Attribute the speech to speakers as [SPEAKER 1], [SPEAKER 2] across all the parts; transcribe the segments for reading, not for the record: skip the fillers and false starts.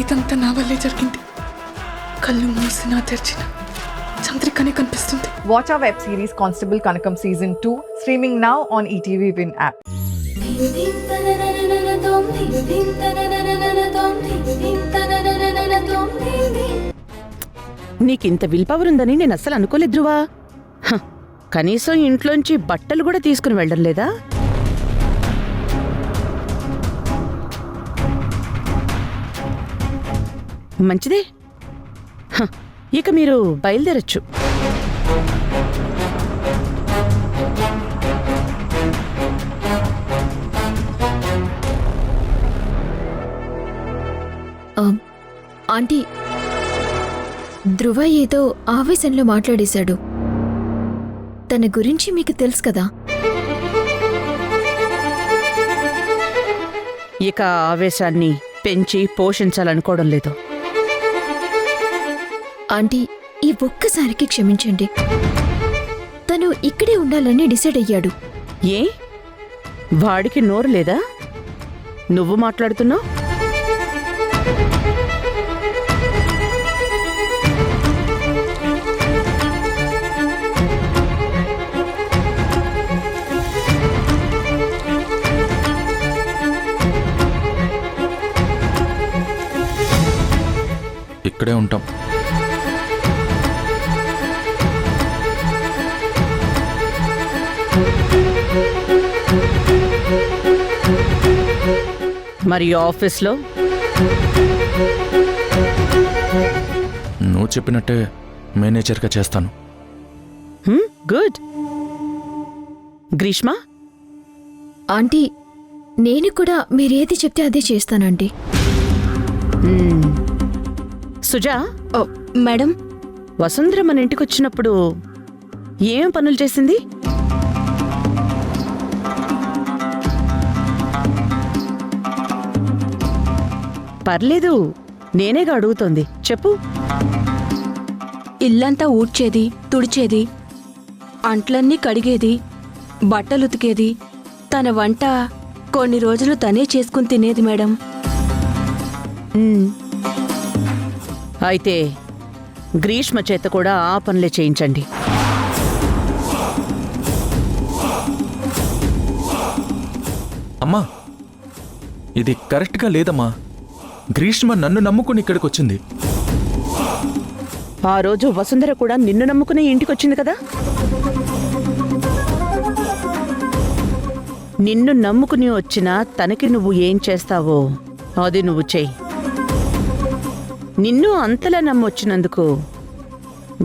[SPEAKER 1] ఇదంతా నా వల్లే జరిగింది. కళ్ళు మూసినా తెరిచిన చంద్రికనే కనిపిస్తుంది.
[SPEAKER 2] Watch our web series Constable Kanakam Season 2 streaming now on ETV Win app.
[SPEAKER 3] నీకింత విల్ పవర్ ఉందని నేను అస్సలు అనుకోలేదు ధ్రువా. కనీసం ఇంట్లోంచి బట్టలు కూడా తీసుకుని వెళ్ళడం లేదా? మంచిదే. ఇక మీరు బయలుదేరచ్చు.
[SPEAKER 4] ఆంటీ, ధ్రువ ఏదో ఆవేశంలో మాట్లాడేశాడు. తన గురించి మీకు తెలుసు కదా.
[SPEAKER 3] ఇక ఆవేశాన్ని పెంచి పోషించాలనుకోవడం లేదు.
[SPEAKER 4] ఆంటీ, ఈ ఒక్కసారికి క్షమించండి. తను ఇక్కడే ఉండాలని డిసైడ్ అయ్యాడు.
[SPEAKER 3] ఏ వాడికి నోరు లేదా? నువ్వు మాట్లాడుతున్నావు.
[SPEAKER 5] ఇక్కడే ఉంటాం.
[SPEAKER 3] మరి ఆఫీస్లో
[SPEAKER 5] నువ్వు చెప్పినట్టే మేనేజర్గా చేస్తాను.
[SPEAKER 3] గుడ్. గ్రీష్మ,
[SPEAKER 4] ఆంటీ, నేను కూడా మీరేది చెప్తే అదే చేస్తానండి.
[SPEAKER 3] సుజా,
[SPEAKER 4] మేడం,
[SPEAKER 3] వసుంధర మన ఇంటికొచ్చినప్పుడు ఏం పనులు చేసింది? పర్లేదు, నేనేగా అడుగుతోంది, చెప్పు.
[SPEAKER 6] ఇల్లంతా ఊడ్చేది, తుడిచేది, అంట్లన్నీ కడిగేది, బట్టలుతికేది. తన వంట కొన్ని రోజులు తనే చేసుకుని తినేది మేడం.
[SPEAKER 3] అయితే గ్రీష్మ చేత కూడా ఆ పనులే చేయించండి.
[SPEAKER 5] అమ్మా, ఇది కరెక్ట్గా లేదమ్మా. గ్రీష్మ నన్ను నమ్ముకుని ఇక్కడికి వచ్చింది.
[SPEAKER 3] ఆ రోజు వసుంధర కూడా నిన్ను నమ్ముకుని ఇంటికొచ్చింది కదా. నిన్ను నమ్ముకుని వచ్చినా తనకి నువ్వు ఏం చేస్తావో అది నువ్వు చెయ్యి. నిన్ను అంతలా నమ్మొచ్చినందుకు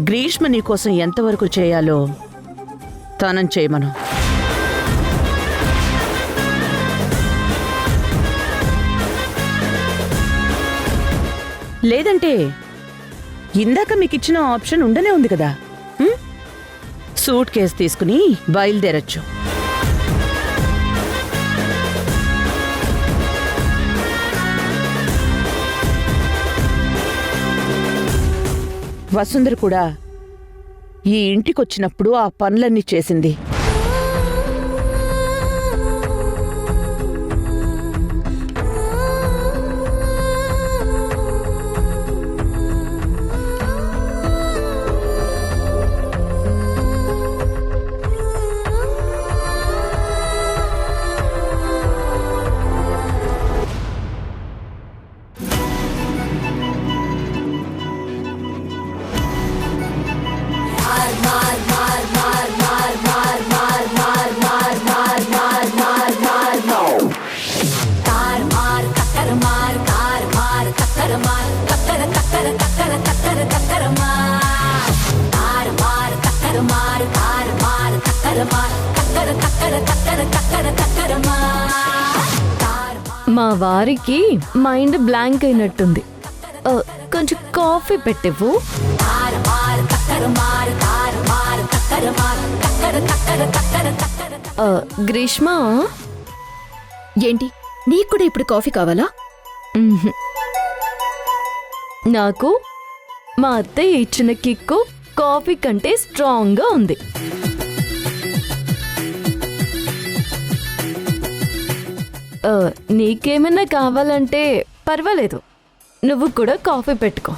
[SPEAKER 3] గ్రీష్మ నీకోసం ఎంతవరకు చేయాలో తనం చేయమను. లేదంటే ఇందాక మీకిచ్చిన ఆప్షన్ ఉండనే ఉంది కదా. సూట్ కేసు తీసుకుని బయలుదేరచ్చు. వసుంధర కూడా ఈ ఇంటికొచ్చినప్పుడు ఆ పనులన్నీ చేసింది.
[SPEAKER 7] మా వారికి మైండ్ బ్లాంక్ అయినట్టుంది. కొంచెం కాఫీ పెట్టివ్వు. గ్రీష్మ,
[SPEAKER 4] ఏంటి, నీకు కూడా ఇప్పుడు కాఫీ కావాలా?
[SPEAKER 7] నాకు మా అత్తయ్య ఇచ్చిన కిక్కు కాఫీ కంటే స్ట్రాంగ్గా ఉంది. నీకేమైనా కావాలంటే పర్వాలేదు, నువ్వు కూడా కాఫీ పెట్టుకో.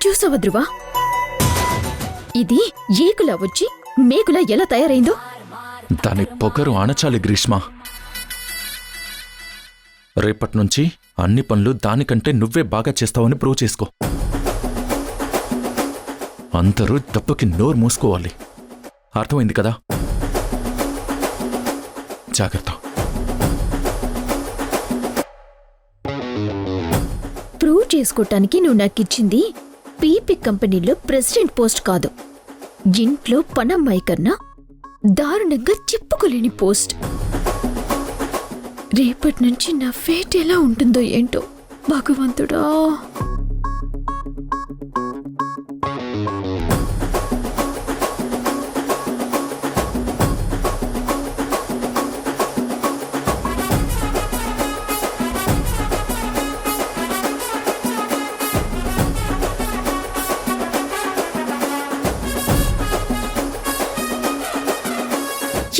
[SPEAKER 4] చూసావా ధ్రువ, ఇది ఏకులా వచ్చి మేకులా ఎలా తయారైందో.
[SPEAKER 5] దాని పొగరు అణచాలి గ్రీష్మ. రేపటి నుంచి అన్ని పనులు దానికంటే నువ్వే బాగా చేస్తావని ప్రూవ్ చేసుకో. అందరూ దెబ్బకి నోరు మూసుకోవాలి. అర్థమైంది కదా? జాగ్రత్త.
[SPEAKER 4] ప్రూవ్ చేసుకోవటానికి నువ్వు నాకిచ్చింది పీపీ కంపెనీలో ప్రెసిడెంట్ పోస్ట్ కాదు, ఇంట్లో పనమ్మాయి కన్నా దారుణంగా చెప్పుకోలేని పోస్ట్. రేపటి నుంచి నా ఫేట్ ఎలా ఉంటుందో ఏంటో భగవంతుడా.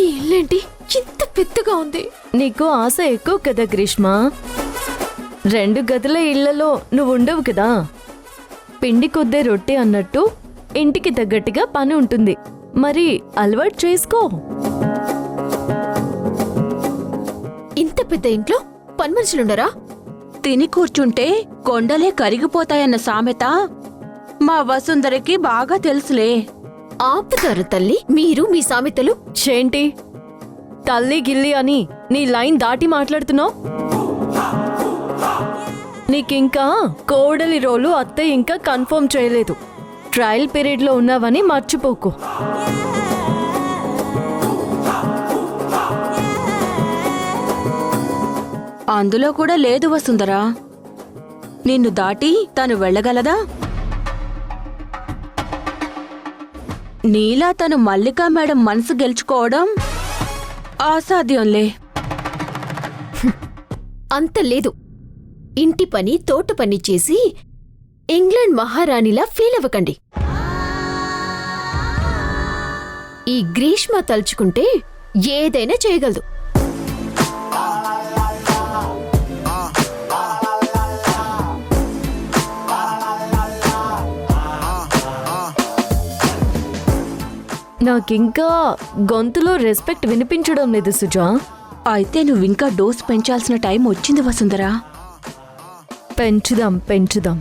[SPEAKER 4] ఈ ఇల్లేంటి ఇంత పెద్దగా ఉంది?
[SPEAKER 7] నీకు ఆశ ఎక్కువ కదా గ్రీష్మ. 2 గదుల ఇళ్లలో నువ్వు ఉండవు కదా. పిండి కొద్దే రొట్టె అన్నట్టు ఇంటికి తగ్గట్టుగా పని ఉంటుంది. మరి అలవాటు చేసుకో.
[SPEAKER 4] ఇంత పెద్ద ఇంట్లో పని మనుషులుండరా?
[SPEAKER 6] తిని కూర్చుంటే కొండలే కరిగిపోతాయన్న సామెత మా వసుంధరకి బాగా తెలుసులే.
[SPEAKER 4] ఆపుతారు తల్లి మీరు మీ సామెతలు.
[SPEAKER 7] ఏంటి తల్లి గిల్లి అని నీ లైన్ దాటి మాట్లాడుతున్నావు? నీకింకా కోడలి రోలు అత్తయ్య ఇంకా కన్ఫర్మ్ చేయలేదు. ట్రయల్ పీరియడ్ లో ఉన్నావని మర్చిపోకు.
[SPEAKER 6] అందులో కూడా లేదు వసుంధరా. నిన్ను దాటి తను వెళ్ళగలదా? నీలా తను మల్లికా మేడం మనసు గెలుచుకోవడం అసాధ్యంలే.
[SPEAKER 4] అంత లేదు. ఇంటి పని తోట పని చేసి ఇంగ్లాండ్ మహారాణిలా ఫీల్ అవ్వకండి. ఈ గ్రీష్మ తలుచుకుంటే ఏదైనా చేయగలదు.
[SPEAKER 7] నాకింకా గొంతులో రెస్పెక్ట్ వినిపించడం లేదు సుజా.
[SPEAKER 6] అయితే నువ్వింకా డోస్ పెంచాల్సిన టైం వచ్చింది వసుంధరా.
[SPEAKER 7] పెంచుదాం పెంచుదాం.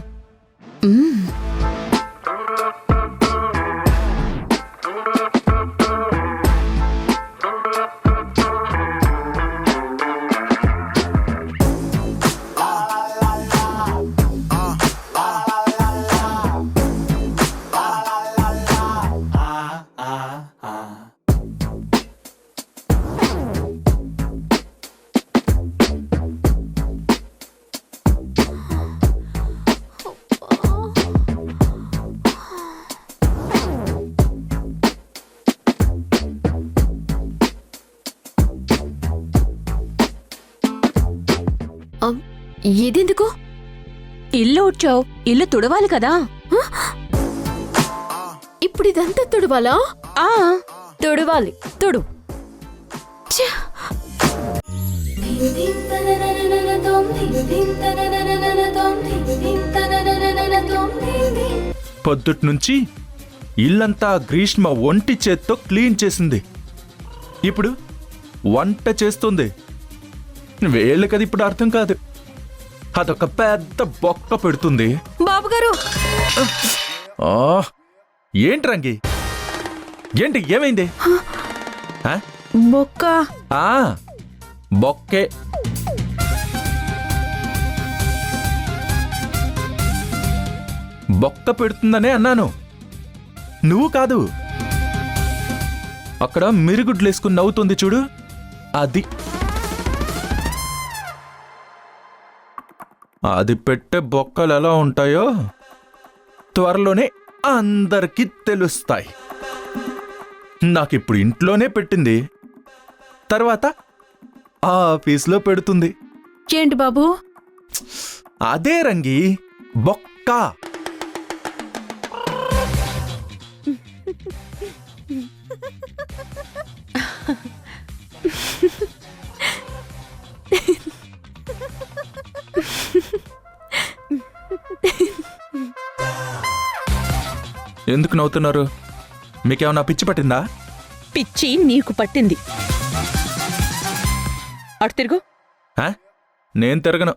[SPEAKER 4] ఇదెందుకు?
[SPEAKER 6] ఇల్లు ఉడ్చావు, ఇల్లు తుడవాలి కదా.
[SPEAKER 4] ఇప్పుడు ఇదంతా తుడవాలా?
[SPEAKER 6] ఆ
[SPEAKER 7] తుడవాలి, తుడు.
[SPEAKER 5] పొద్దుట్నుంచి ఇల్లంతా గ్రీష్మ ఒంటి చేత్తో క్లీన్ చేసింది. ఇప్పుడు వంట చేస్తుంది. వేళ్ళకది ఇప్పుడు అర్థం కాదు. అదొక పెద్ద బొక్క పెడుతుంది.
[SPEAKER 6] బాబుగారు,
[SPEAKER 5] ఏంటి రంగి? ఏంటి ఏమైంది?
[SPEAKER 6] బొక్క
[SPEAKER 5] బొక్కే. బొక్క పెడుతుందనే అన్నాను, నువ్వు కాదు. అక్కడ మిరుగుడ్లేసుకుని నవ్వుతుంది చూడు, అది. అది పెట్టే బొక్కలు ఎలా ఉంటాయో త్వరలోనే అందరికీ తెలుస్తాయి. నాకిప్పుడు ఇంట్లోనే పెట్టింది, తర్వాత ఆఫీస్లో పెడుతుంది.
[SPEAKER 6] ఏంటి బాబు?
[SPEAKER 5] అదే రంగి బొక్క. ఎందుకు నవ్వుతున్నారు? మీకేమన్నా పిచ్చి పట్టిందా?
[SPEAKER 3] పిచ్చి నీకు పట్టింది. అటు తిరుగు.
[SPEAKER 5] ఆ? నేను తిరగను.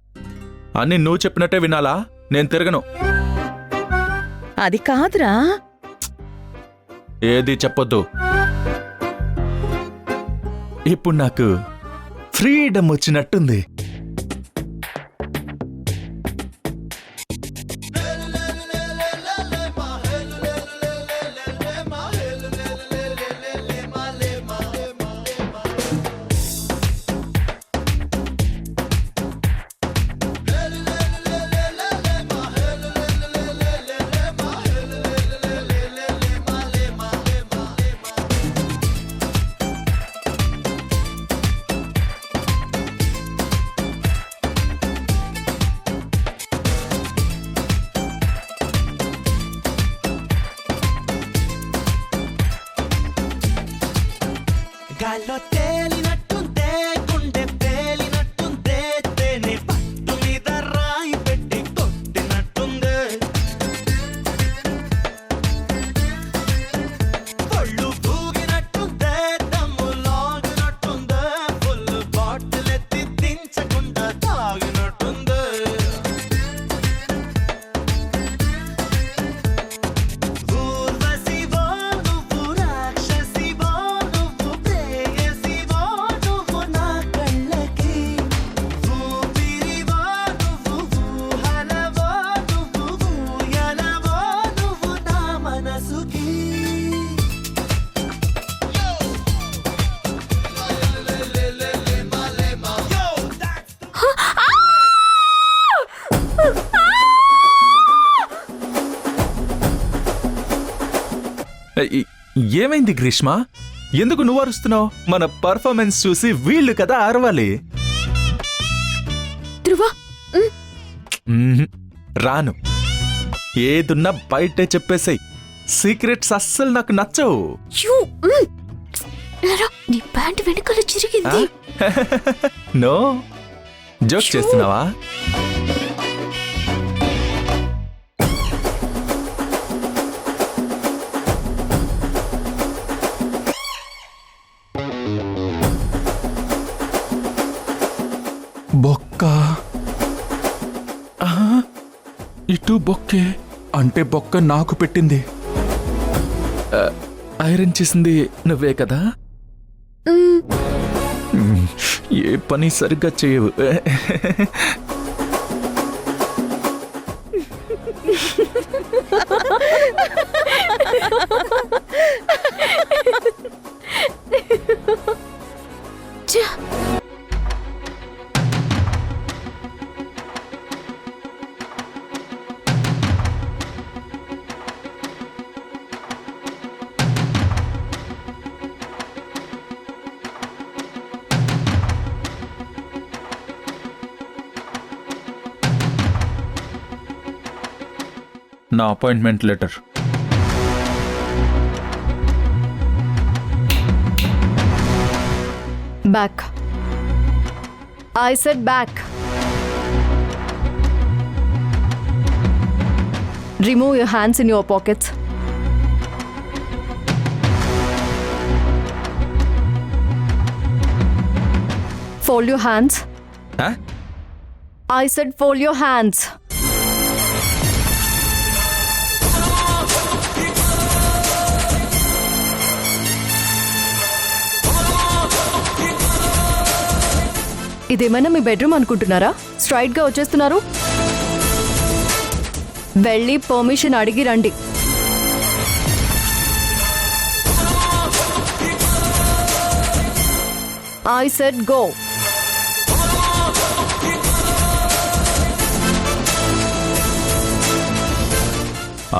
[SPEAKER 5] అన్ని నువ్వు చెప్పినట్టే వినాలా? నేను తిరగను.
[SPEAKER 3] అది కాదురా.
[SPEAKER 5] ఏది చెప్పొద్దు. ఇప్పుడు నాకు ఫ్రీడమ్ వచ్చినట్టుంది.
[SPEAKER 8] గాల్లో తేలినట్టుందే, గుండె తేలినట్టుందే, తేనె పట్టు మీద రాయి పెట్టి కొట్టినట్టుందే, ఒళ్ళు పూగినట్టుందే, దమ్ము లాగినట్టుందే, ఫుల్ బాటిల్ ఎత్తి దించకుండా తాగినట్టుందే. ఊర్వశివో నువ్వు, రాక్షసివో నువ్వు, ప్రేయసివో నువ్వు నా కళ్ళకి, ఊపిరివో నువ్వు, ఊహలవో నువ్వు, ఊయలవో నువ్వు నా మనసుకి.
[SPEAKER 5] ఏమైంది గ్రీష్మ? ఎందుకు నువ్వు అరుస్తున్నావు? మన పర్ఫార్మెన్స్ చూసి వీళ్ళు కదా అరవాలి.
[SPEAKER 4] ధ్రువ,
[SPEAKER 5] రాను. ఏదున్నా బయటే చెప్పేసాయి. సీక్రెట్స్ అస్సలు నాకు నచ్చవు.
[SPEAKER 4] యూ, ఎరా, నీ ప్యాంట్ వెనకాల చిరిగింది.
[SPEAKER 5] నో, జోక్ చేస్తున్నావా? బొక్క. ఇటు బొక్కే అంటే బొక్క నాకు పెట్టింది. ఐరన్ చేసింది నువ్వే కదా? ఏ పని సరిగ్గా చేయవు. నా appointment letter.
[SPEAKER 7] Back. I said back. Remove your hands in your pockets. Fold your hands.
[SPEAKER 5] Huh?
[SPEAKER 7] I said fold your hands. ఇదేమైనా మీ బెడ్రూమ్ అనుకుంటున్నారా? స్ట్రైట్ గా వచ్చేస్తున్నారు. వెళ్ళి పర్మిషన్ అడిగి రండి. I said go.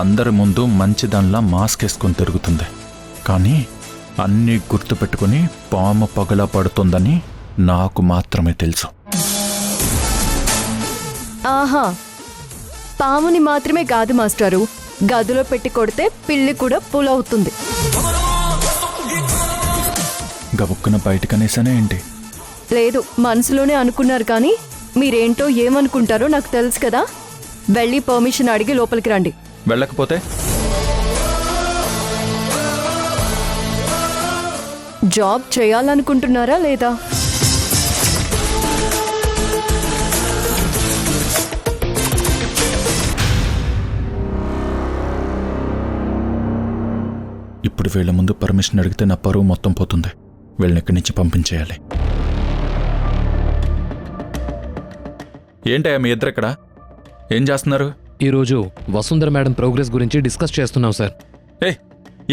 [SPEAKER 5] అందరి ముందు మంచిదానిలా మాస్క్ వేసుకొని తిరుగుతుంది. కానీ అన్నీ గుర్తుపెట్టుకుని పాము పగలా పడుతుందని నాకు మాత్రమే తెలుసు.
[SPEAKER 7] ఆహా, పాముని మాత్రమే కాదు మాస్టారు, గదిలో పెట్టి కొడితే పిల్లి కూడా పులవుతుంది.
[SPEAKER 5] గబుక్కున బయటకనేసానే ఏంటి?
[SPEAKER 7] లేదు, మనసులోనే అనుకున్నారు, కానీ మీరేంటో ఏమనుకుంటారో నాకు తెలుసు కదా. వెళ్ళి పర్మిషన్ అడిగి లోపలికి రండి.
[SPEAKER 5] వెళ్ళకపోతే
[SPEAKER 7] జాబ్ చేయాలనుకుంటున్నారా లేదా?
[SPEAKER 5] ఇప్పుడు వీళ్ళ ముందు పర్మిషన్ అడిగితే నా పరువు మొత్తం పోతుంది. వీళ్ళని ఇక్కడి నుంచి పంపించేయాలి. ఏంటయ్యా మీ ఇద్దరు ఇక్కడ ఏం చేస్తున్నారు?
[SPEAKER 9] ఈరోజు వసుంధర మేడం ప్రోగ్రెస్ గురించి డిస్కస్ చేస్తున్నాం సార్.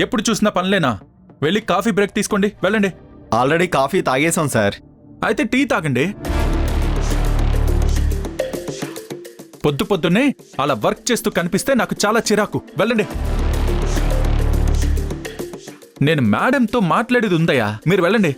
[SPEAKER 5] ఎప్పుడు చూసినా పనిలేనా? వెళ్ళి కాఫీ బ్రేక్ తీసుకోండి, వెళ్ళండి.
[SPEAKER 10] ఆల్రెడీ కాఫీ తాగేశాం సార్.
[SPEAKER 5] అయితే టీ తాగండి. పొద్దు పొద్దున్నే అలా వర్క్ చేస్తూ కనిపిస్తే నాకు చాలా చిరాకు. వెళ్ళండి. నేను మేడంతో మాట్లాడేది ఉందయ్యా, మీరు వెళ్ళండి.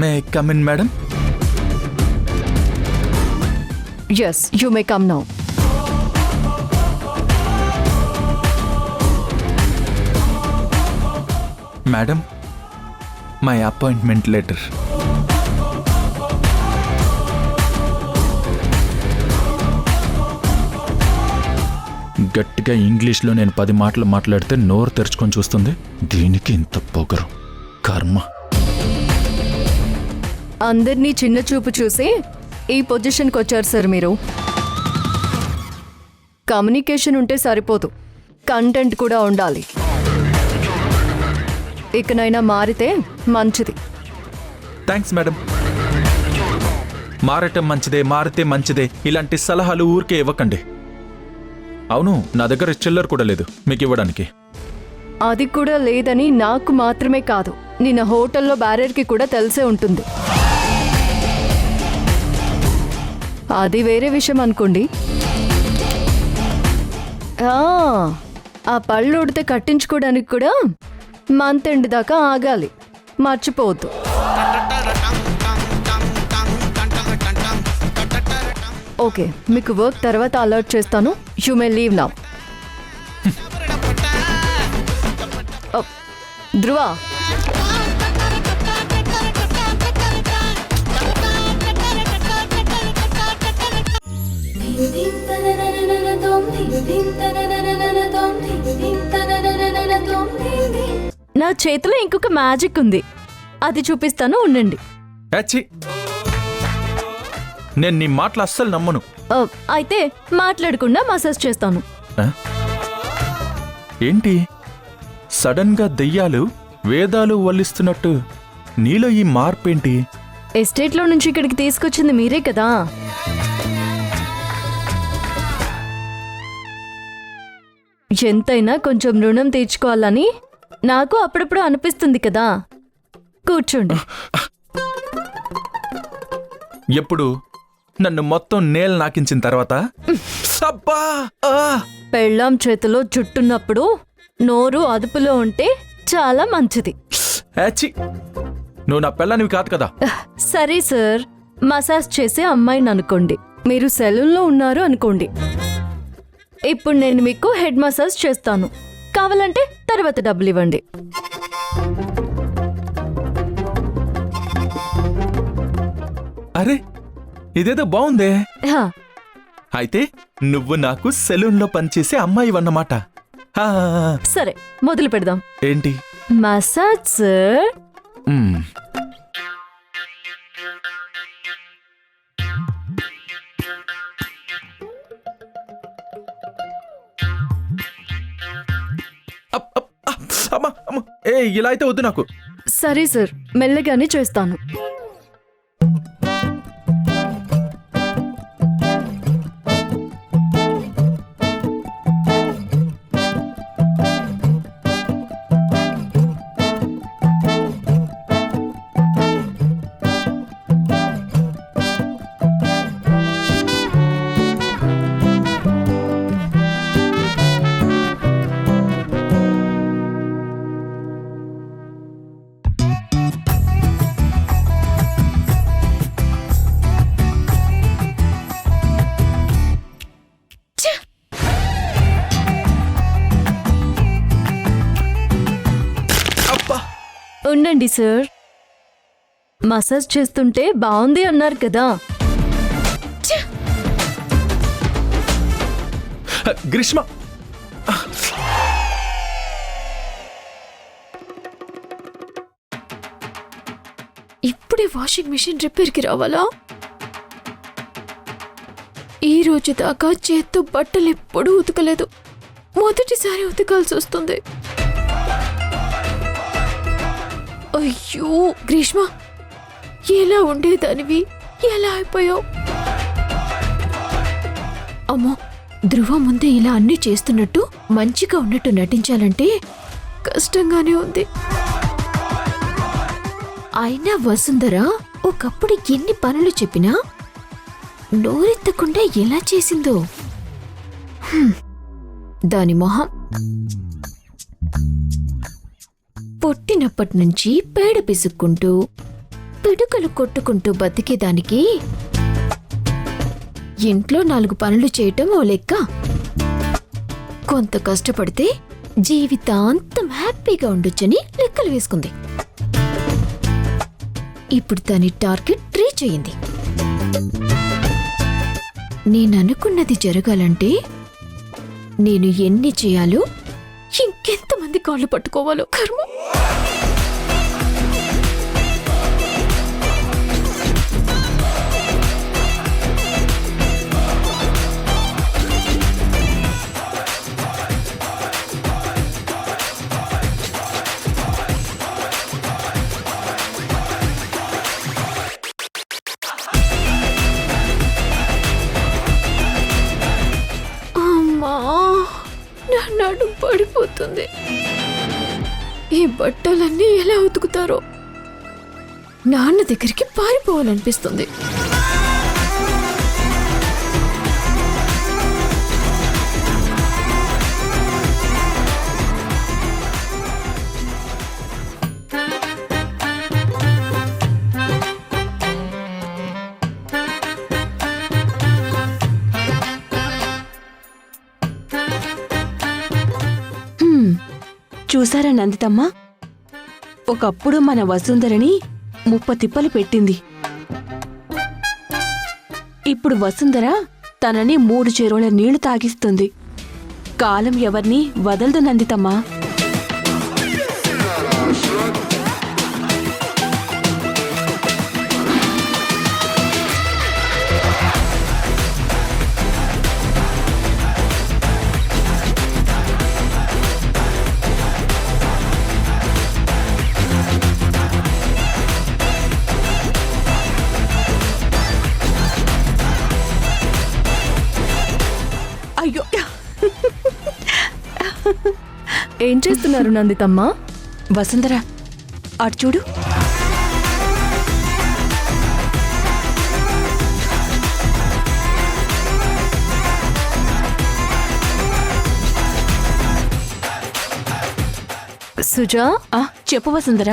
[SPEAKER 5] May come in madam?
[SPEAKER 7] Yes, you may come now.
[SPEAKER 5] Madam, my appointment letter. గట్టిగా ఇంగ్లీష్లో నేను 10 మాటలు మాట్లాడితే నోరు తెరుచుకొని చూస్తుంది. దీనికి ఇంత పొగరు, కర్మ.
[SPEAKER 7] అందరినీ చిన్న చూపు చూసి ఈ పొజిషన్కి వచ్చారు సార్ మీరు. కమ్యూనికేషన్ ఉంటే సరిపోదు, కంటెంట్ కూడా ఉండాలి. ఇకనైనా మారితే మంచిది.
[SPEAKER 5] Thanks madam. మారటం మంచిదే, మారితే మంచిదే, ఇలాంటి సలహాలు ఊరికే ఇవ్వకండి. అవును, నా దగ్గర చిల్లర కూడా లేదు మీకు ఇవ్వడానికి.
[SPEAKER 7] అది కూడా లేదని నాకు మాత్రమే కాదు, నిన్న హోటల్లో బ్యారర్కి కూడా తెలిసే ఉంటుంది. అది వేరే విషయం అనుకోండి. ఆ పళ్ళు ఉడితే కట్టించుకోవడానికి కూడా మంత్ ఎండ్ దాకా ఆగాలి, మర్చిపోవద్దు. ఓకే, మీకు వర్క్ తర్వాత అలర్ట్ చేస్తాను. You may leave now. Dhruva, నా చేతిలో ఇంకొక మ్యాజిక్ ఉంది, అది చూపిస్తాను, ఉండండి.
[SPEAKER 5] ఛీ! నేను నీ మాటలు అస్సలు నమ్మను.
[SPEAKER 7] అయితే మాట్లాడకుండా మసాజ్ చేస్తాను.
[SPEAKER 5] ఏంటి సడన్ గా దెయ్యాలు వేదాలు వల్లిస్తున్నట్టు నీలో ఈ మార్పేంటి?
[SPEAKER 7] ఎస్టేట్లో నుంచి ఇక్కడికి తీసుకొచ్చింది మీరే కదా. ఎంతైనా కొంచెం రుణం తీర్చుకోవాలని నాకు అప్పుడప్పుడు అనిపిస్తుంది కదా. కూర్చోండి.
[SPEAKER 5] ఎప్పుడు? నన్ను మొత్తం నేల నాకించిన తర్వాత? అబ్బా!
[SPEAKER 7] పెళ్ళాం చేతిలో జుట్టున్నప్పుడు నోరు అదుపులో ఉంటే చాలా మంచిది.
[SPEAKER 5] ఛీ! నువ్వు నా పెళ్ళానివి కాదు కదా.
[SPEAKER 7] సరే సార్, మసాజ్ చేసే అమ్మాయిని అనుకోండి, మీరు సెలూన్లో ఉన్నారు అనుకోండి. ఇప్పుడు నేను మీకు హెడ్ మసాజ్ చేస్తాను, కావాలంటే తర్వాత డబ్బులు ఇవ్వండి.
[SPEAKER 5] అరే, ఇదేదో బాగుందే.
[SPEAKER 7] హా,
[SPEAKER 5] అయితే నువ్వు నాకు సెలూన్లో పనిచేసే అమ్మాయివన్నమాట.
[SPEAKER 7] సరే మొదలు పెడదాం.
[SPEAKER 5] ఏంటి
[SPEAKER 7] మసాజ్ సార్.
[SPEAKER 5] మ్మ్. అమ్మా, అమ్మా. ఇలా అయితే వద్దు నాకు.
[SPEAKER 7] సరే సార్, మెల్లగానే చేస్తాను. ఉండండి సార్. మసాజ్ చేస్తుంటే బాగుంది అన్నారు కదా.
[SPEAKER 5] గ్రీష్మ,
[SPEAKER 4] ఇప్పుడే వాషింగ్ మిషన్ రిపేర్కి రావాలా? ఈ రోజు దాకా చేత్తో బట్టలు ఎప్పుడూ ఉతకలేదు. మొదటిసారి ఉతకాల్సి వస్తుంది. అయ్యో గ్రీష్మ, ఎలా ఉండేదానివి, ఎలా అయిపోయావు? అమ్మో, ధ్రువ ముందే ఇలా అన్ని చేస్తున్నట్టు మంచిగా ఉన్నట్టు నటించాలంటే కష్టంగానే ఉంది. అయినా వసుంధర ఒకప్పుడు ఎన్ని పనులు చెప్పినా నోరెత్తకుండా ఎలా చేసిందో. దాని మొహం. పుట్టినప్పటి నుంచి పేడ పిసుక్కుంటూ పిడుకలు కొట్టుకుంటూ బతికేదానికి ఇంట్లో 4 పనులు చేయటం ఓ లెక్క. కొంత కష్టపడితే జీవితాంతం హ్యాపీగా ఉండొచ్చని లెక్కలు వేసుకుంది. ఇప్పుడు దాని టార్గెట్ రీచ్ అయ్యింది. నేననుకున్నది జరగాలంటే నేను ఎన్ని చేయాలో, ఇంకెంతమంది కాళ్ళు పట్టుకోవాలో కర్మ. నా నడుం పడిపోతుంది. ఈ బట్టలన్నీ ఎలా ఉతుకుతారో. నాన్న దగ్గరికి పారిపోవాలనిపిస్తుంది.
[SPEAKER 6] చూసారా నందితమ్మ, ఒకప్పుడు మన వసుంధరని 30 తిప్పలు పెట్టింది. ఇప్పుడు వసుంధర తనని 3 చెరువుల నీళ్లు తాగిస్తుంది. కాలం ఎవర్ని వదలదు నందితమ్మా. అయ్యో,
[SPEAKER 7] ఏం చేస్తున్నారు నందితమ్మ?
[SPEAKER 6] వసుంధర అటు చూడు.
[SPEAKER 7] సుజా,
[SPEAKER 6] చెప్పు వసుంధర.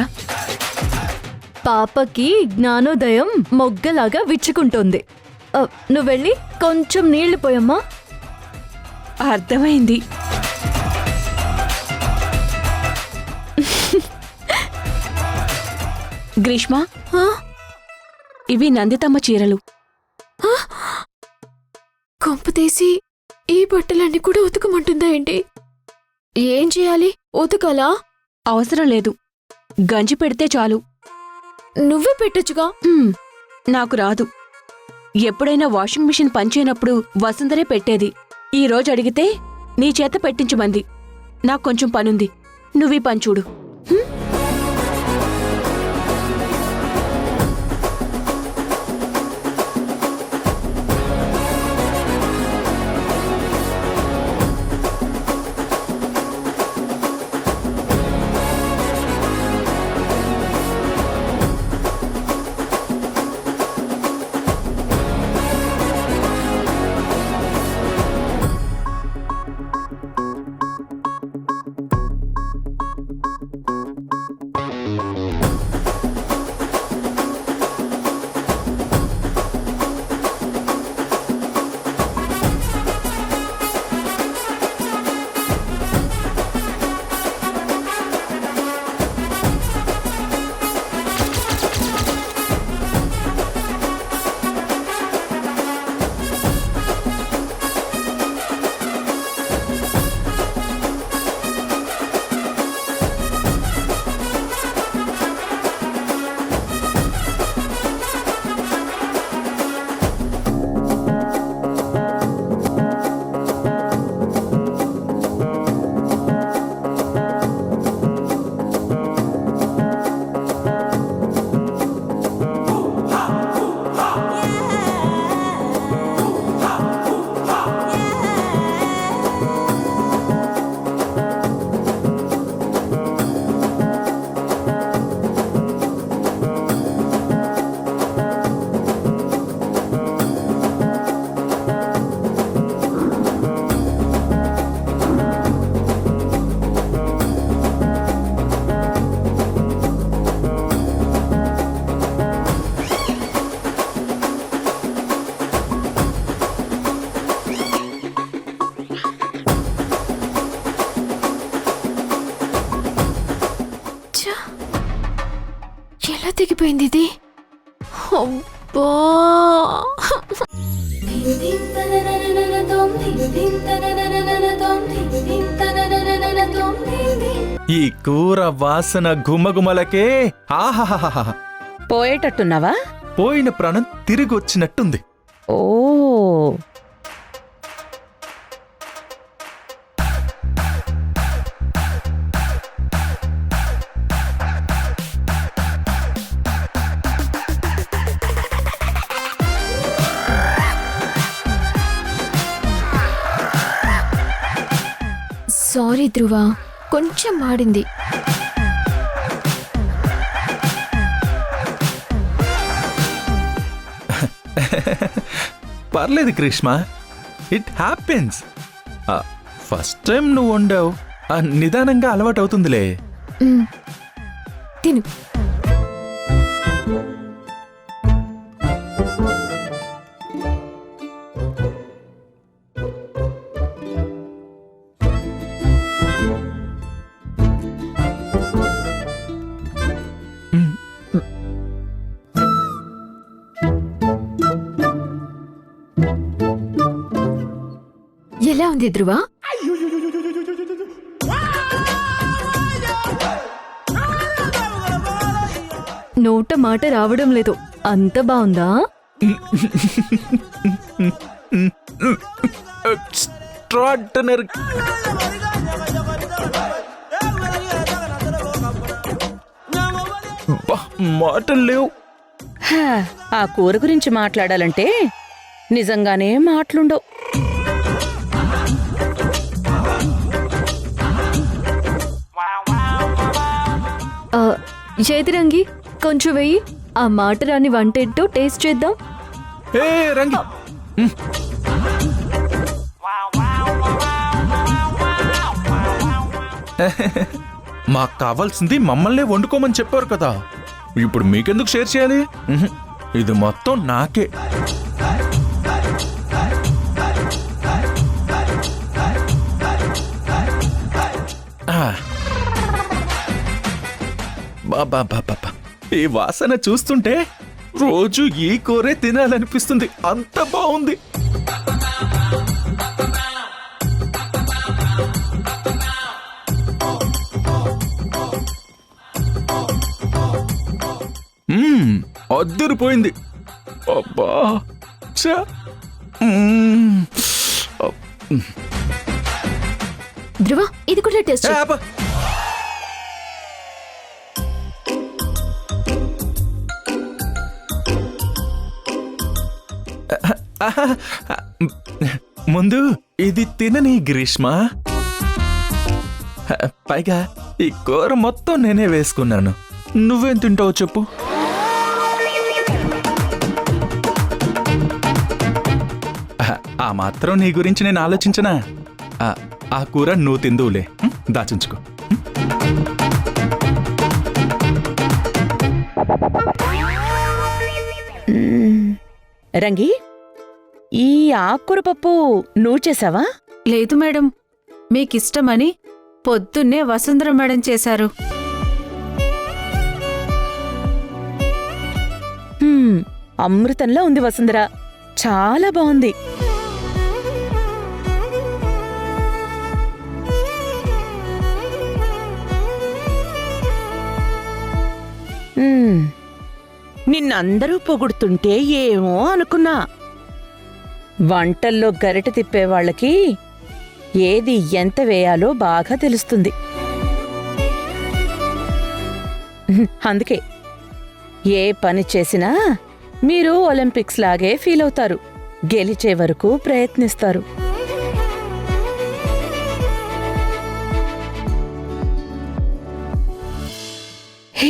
[SPEAKER 7] పాపకి జ్ఞానోదయం మొగ్గలాగా విచ్చుకుంటోంది. నువ్వెళ్ళి కొంచెం నీళ్లు పోయమ్మా.
[SPEAKER 6] అర్థమైంది. గ్రీష్మ, ఇవి నందితమ్మ చీరలు.
[SPEAKER 4] కొంపతీసి ఈ బట్టలన్నీ కూడా ఉతకమంటుందా ఏంటి? ఏం చేయాలి? ఉతకాలా?
[SPEAKER 6] అవసరం లేదు, గంజి పెడితే చాలు.
[SPEAKER 4] నువ్వే పెట్టొచ్చుగా.
[SPEAKER 6] నాకు రాదు. ఎప్పుడైనా వాషింగ్ మిషన్ పనిచేయనప్పుడు వసుంధరే పెట్టేది. ఈ రోజు అడిగితే నీ చేత పెట్టించమంది. నాకు కొంచెం పనుంది, నువ్వీ పని చూడు.
[SPEAKER 4] తెగిపోయింది ఇది? అబ్బా!
[SPEAKER 5] ఈ కూర వాసన గుమగుమలకే ఆహాహాహా
[SPEAKER 3] పోయేటట్టున్నావా?
[SPEAKER 5] పోయిన ప్రాణం తిరిగి వచ్చినట్టుంది.
[SPEAKER 3] ఓ
[SPEAKER 4] సారీ ధ్రువ, కొంచెం మాడింది.
[SPEAKER 5] పర్లేదు Greeshma, it happens. First time నువ్వు వండావు, నిదానంగా అలవాటు అవుతుందిలే.
[SPEAKER 4] తిను. ఎలా ఉంది ధ్రువ?
[SPEAKER 7] నోట మాట రావడం లేదు. అంత బాగుందా?
[SPEAKER 5] ఎక్స్ట్రార్డినరీ. మాటలు లేవు.
[SPEAKER 3] హా, ఆ కూర గురించి మాట్లాడాలంటే నిజంగానే మాటలుండవు.
[SPEAKER 7] చేతిరంగి కొంచెం వెయ్యి. ఆ మాట రాని వంటేంటో టేస్ట్ చేద్దాం.
[SPEAKER 5] ఏ రంగి, మాకు కావాల్సింది మమ్మల్నే వండుకోమని చెప్పారు కదా, ఇప్పుడు మీకెందుకు షేర్ చేయాలి? ఇది మొత్తం నాకే. బాబా, ఈ వాసన చూస్తుంటే రోజు ఈ కూరే తినాలనిపిస్తుంది, అంత బాగుంది. అద్దరిపోయింది. అబ్బా ఛ!
[SPEAKER 4] ధ్రువ, ఇది కూడా టేస్ట్
[SPEAKER 5] ఏ,
[SPEAKER 4] చెయ్.
[SPEAKER 5] అబ్బా! ముందు ఇది తినని గ్రీష్మ. పైగా ఈ కూర మొత్తం నేనే వేసుకున్నాను, నువ్వేం తింటావు చెప్పు? ఆ మాత్రం నీ గురించి నేను ఆలోచించనా? ఆ కూర నువ్వు తిందువులే, దాచుంచుకో.
[SPEAKER 3] రంగి, ఈ ఆకుకూర పప్పు నువ్వు చేసావా?
[SPEAKER 6] లేదు మేడం, మీకిష్టమని పొద్దున్నే వసుంధర మేడం చేశారు.
[SPEAKER 3] అమృతంలా ఉంది వసుంధర, చాలా బాగుంది. నిన్నందరూ పొగుడుతుంటే ఏమో అనుకున్నా. వంటల్లో గరిట తిప్పేవాళ్ళకి ఏది ఎంత వేయాలో బాగా తెలుస్తుంది. అందుకే ఏ పని చేసినా మీరు ఒలింపిక్స్ లాగే ఫీల్ అవుతారు, గెలిచే వరకు ప్రయత్నిస్తారు.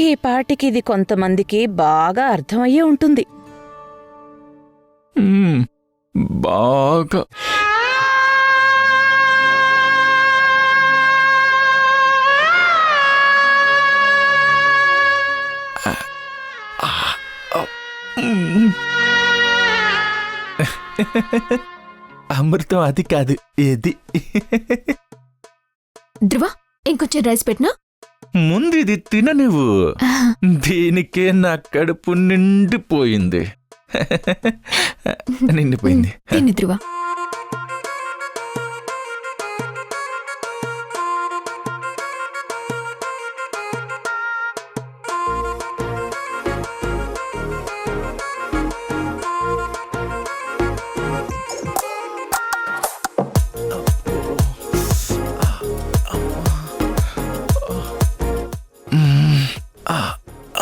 [SPEAKER 3] ఈ పాటికి ఇది కొంతమందికి బాగా అర్థమయ్యే ఉంటుంది.
[SPEAKER 5] బాగా అమృతం అది కాదు, ఇది.
[SPEAKER 4] ధ్రువ, ఇంకొంచెం రైస్ పెట్టినా?
[SPEAKER 5] ముందు ఇది తిన నువ్వు. దీనికే నా కడుపు నిండిపోయింది. నిండిపోయింది.
[SPEAKER 4] తిను ధ్రువ.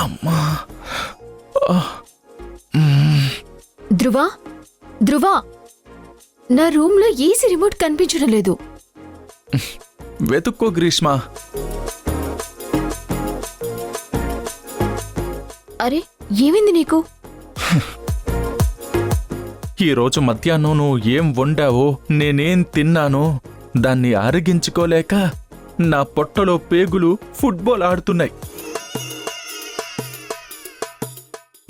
[SPEAKER 5] అమ్మా.
[SPEAKER 4] ధ్రువ, ధ్రువ, నా రూమ్ లో ఏసీ రిమోట్ కనిపించడం లేదు.
[SPEAKER 5] వెతుక్కో గ్రీష్మ.
[SPEAKER 4] అరే ఏమైంది నీకు?
[SPEAKER 5] ఈరోజు మధ్యాహ్నం నువ్వు ఏం వండావో, నేనేం తిన్నానో దాన్ని అరిగించుకోలేక నా పొట్టలో పేగులు ఫుట్బాల్ ఆడుతున్నాయి.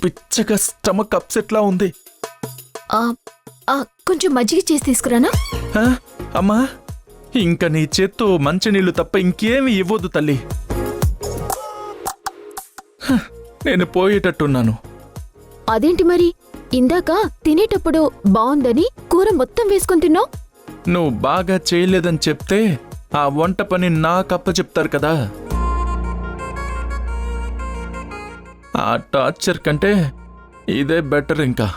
[SPEAKER 5] పిచ్చగా స్టమక్ అప్సెట్లా ఉంది.
[SPEAKER 4] కొంచెం మజ్జిగ చేసి తీసుకురానా?
[SPEAKER 5] ఆ, అమ్మా, ఇంకా నీ చేత్తో మంచినీళ్ళు తప్ప ఇంకేమీ ఇవ్వద్దు తల్లి. నేను పోయేటట్టున్నాను.
[SPEAKER 4] అదేంటి మరి, ఇందాక తినేటప్పుడు బావుందని కూర మొత్తం వేసుకొని తిన్నావు.
[SPEAKER 5] నువ్వు బాగా చేయలేదని చెప్తే ఆ వంట పని నాకప్ప చెప్తారు కదా. ఆ టార్చర్ కంటే ఇదే బెటర్. ఇంకా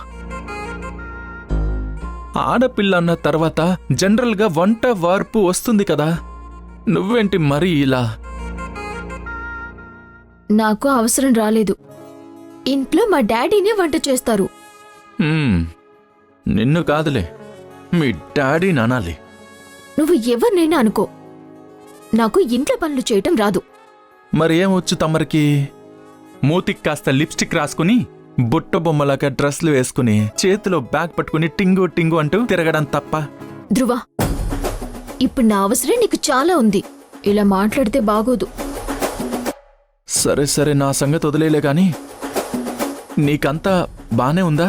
[SPEAKER 5] ఆడపిల్ల అన్న తర్వాత జనరల్గా వంట వార్పు వస్తుంది కదా. నువ్వేంటి మరి ఇలా?
[SPEAKER 4] నాకు అవసరం రాలేదు. ఇంట్లో మా డాడీనే వంట చేస్తారు.
[SPEAKER 5] నిన్ను కాదులే, మీ డాడీని అనాలి.
[SPEAKER 4] నువ్వు ఎవరినైనా అనుకో, నాకు ఇంట్లో పనులు చేయటం రాదు.
[SPEAKER 5] మరి ఏమొచ్చు తమరికి? మూతికి కాస్త లిప్స్టిక్ రాసుకుని, బుట్ట బొమ్మలాగా డ్రెస్లు వేసుకుని, చేతిలో బ్యాగ్ పట్టుకుని టింగు టింగు అంటూ తిరగడం తప్ప.
[SPEAKER 4] ధ్రువ, ఇప్పుడు నా అవసరం నీకు చాలా ఉంది. ఇలా మాట్లాడితే బాగోదు.
[SPEAKER 5] సరే సరే, నా సంగతి వదిలేలే గాని నీకంతా బానే ఉందా?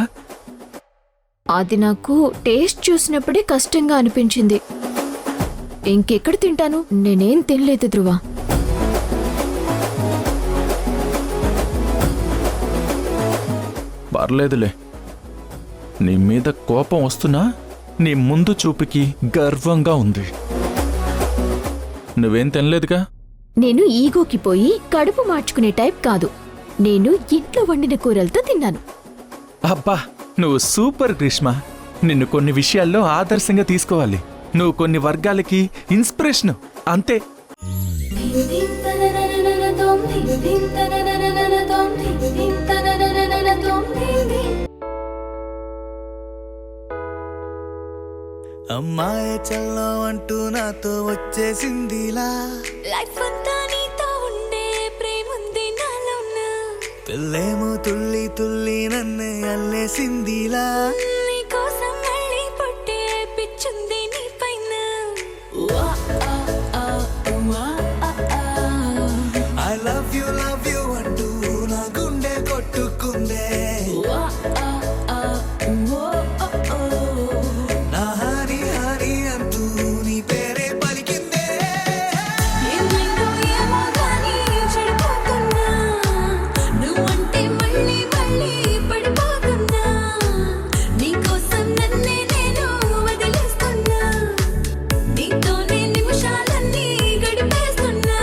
[SPEAKER 4] అది నాకు టేస్ట్ చూసినప్పుడే కష్టంగా అనిపించింది. ఇంకెక్కడ తింటాను? నేనేం తినలేదు ధ్రువ.
[SPEAKER 5] పర్లేదులే. నీ మీద కోపం వస్తున్నా నీ ముందు చూపుకి గర్వంగా ఉంది. నువ్వేం తినలేదుగా?
[SPEAKER 4] నేను ఈగోకి పోయి కడుపు మార్చుకునే టైప్ కాదు. నేను ఇంట్లో వండిన కూరలతో తిన్నాను.
[SPEAKER 5] అబ్బా, నువ్వు సూపర్ గ్రీష్మ. నిన్ను కొన్ని విషయాల్లో ఆదర్శంగా తీసుకోవాలి. నువ్వు కొన్ని వర్గాలకి ఇన్స్పిరేషన్. అంతే.
[SPEAKER 8] అమ్మాయి చల్లో అంటూ నాతో వచ్చేసిందిలా.
[SPEAKER 11] లైఫ్ అంతా నీతో ఉండే ప్రేముంది నాలోన.
[SPEAKER 8] పిల్లేమో తుల్లి తుల్లి నన్ను అల్లేసిందిలా.
[SPEAKER 11] నీ కోసం మళ్ళీ పుట్టే పిచ్చుంది నీ పైన.
[SPEAKER 8] ఐ లవ్ యూ అంటూ నా గుండె కొట్టుకుందే. నా హరి హరి అంటూ నీ పేరే పలికిందే.
[SPEAKER 11] ఏమైందో ఏమో గానీ చెడిపోతున్నా. నువ్వంటే మళ్ళీ మళ్ళీ పడిపోతున్నా. నీకోసం నన్నే నేను వదిలేస్తున్నా. నీతోనే నిమిషాలన్నీ గడిపేస్తున్నా.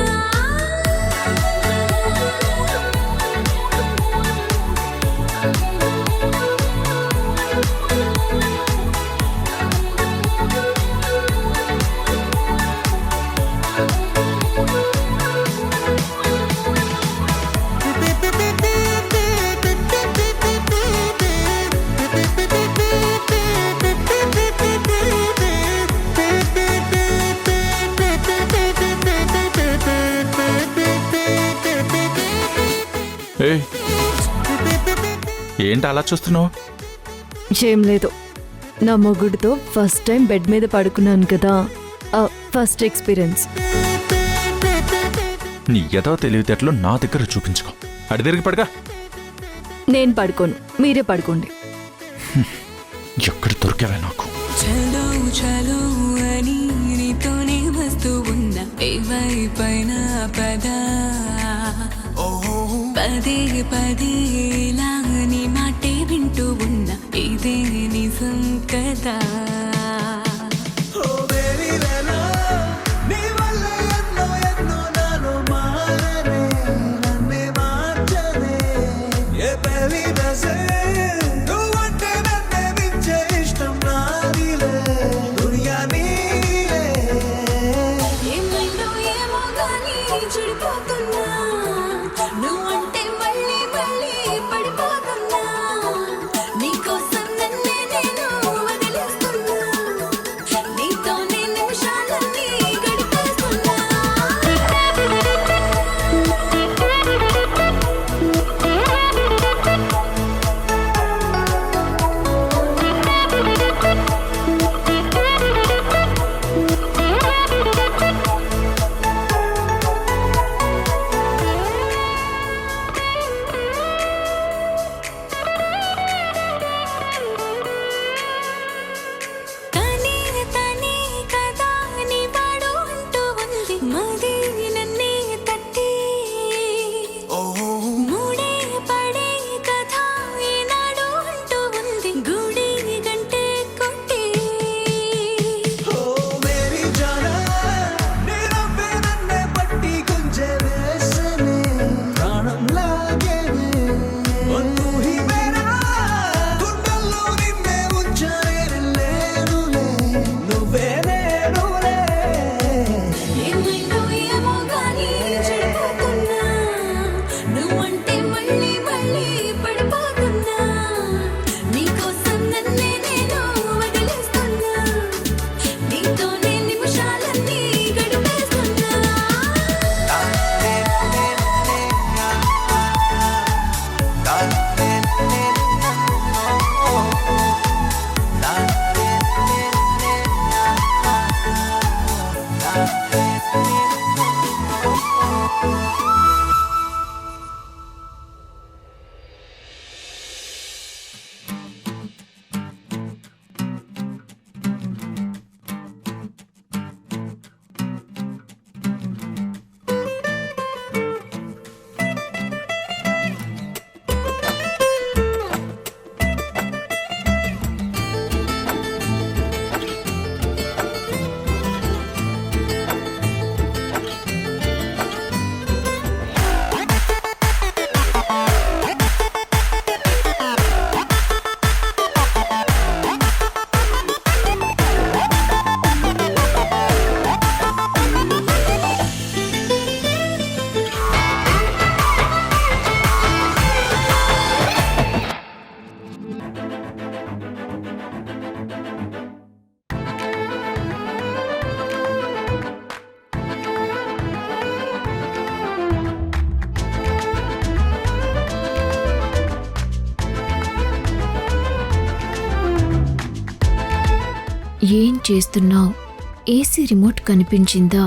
[SPEAKER 5] ఏ, ఏంటి అలా చూస్తున్నావు?
[SPEAKER 7] ఏం లేదు, నా మొగుడితో ఫస్ట్ టైం బెడ్ మీద పడుకున్నాను కదా, ఫస్ట్ ఎక్స్పీరియన్స్.
[SPEAKER 5] నీ ఏదో తెలివితేటలో నా దగ్గర చూపించుకో. అడి తిరిగి పడగా.
[SPEAKER 7] నేను పడుకోను, మీరే పడుకోండి.
[SPEAKER 5] ఎక్కడ దొరికావే నాకు?
[SPEAKER 11] చలో చలో అని నీతోనే వస్తూ ఉన్నా. ఏవైపైనా పదా పదే పదే లాని మాటే వింటూ ఉన్నా ఇదే నిజం కదా ఏమైందో ఏమో గానీ చెడిపోతున్నా నువ్వంటే మళ్ళీ మళ్ళీ పడిపోతున్నా నీకోసం నన్నే నేను వదిలేస్తున్నా నీతోనే నిమిషాలన్నీ గడిపేస్తున్నా తనే తనే కదా నీ వాడు అంటూ ఉంది మది నన్నే తట్టి మూడే పడే కథ ఈనాడు అంటూ ఉంది గుడి గంటే కొట్టి ఏమైందో ఏమో గానీ చెడిపోతున్నా నువ్వంటే మళ్ళీ మళ్ళీ పడిపోతున్నా నీకోసం నన్నే నేను వదిలేస్తున్నా నీతోనే నిమిషాలన్నీ గడిపేస్తున్నా
[SPEAKER 4] ఏం చేస్తున్నావు? ఏసీ రిమోట్ కనిపించిందా?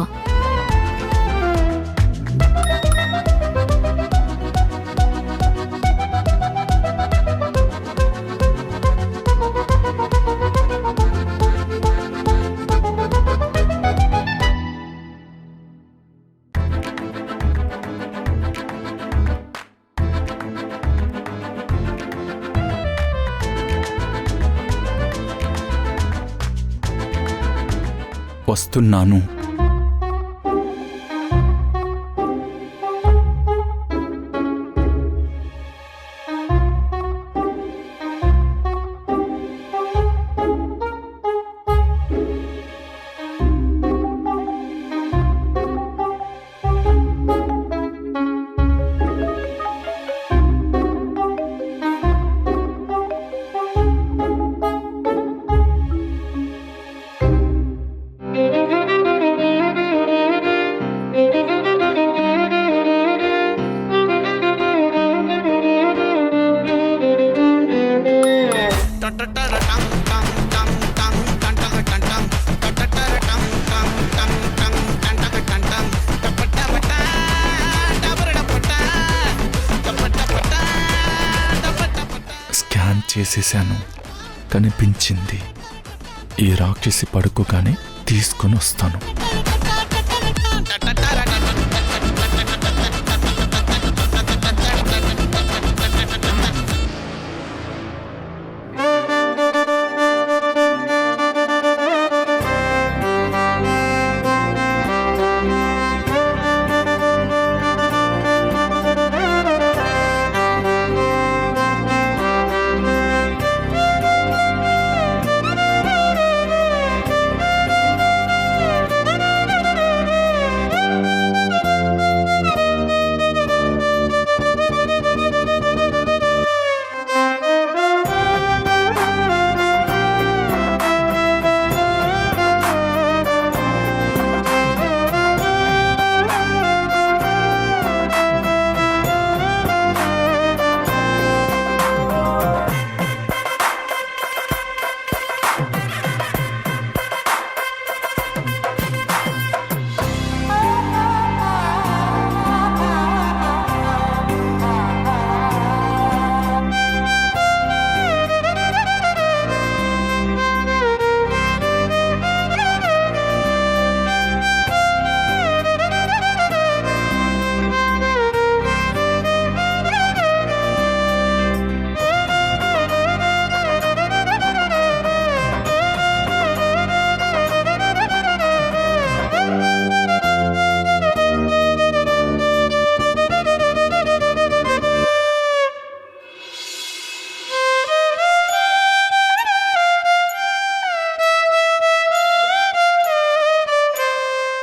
[SPEAKER 5] వస్తున్నాను. స్కాన్ చేసేసాను, కనిపించింది. ఈ రాక్షసి పడుకోగానే తీసుకొని వస్తాను.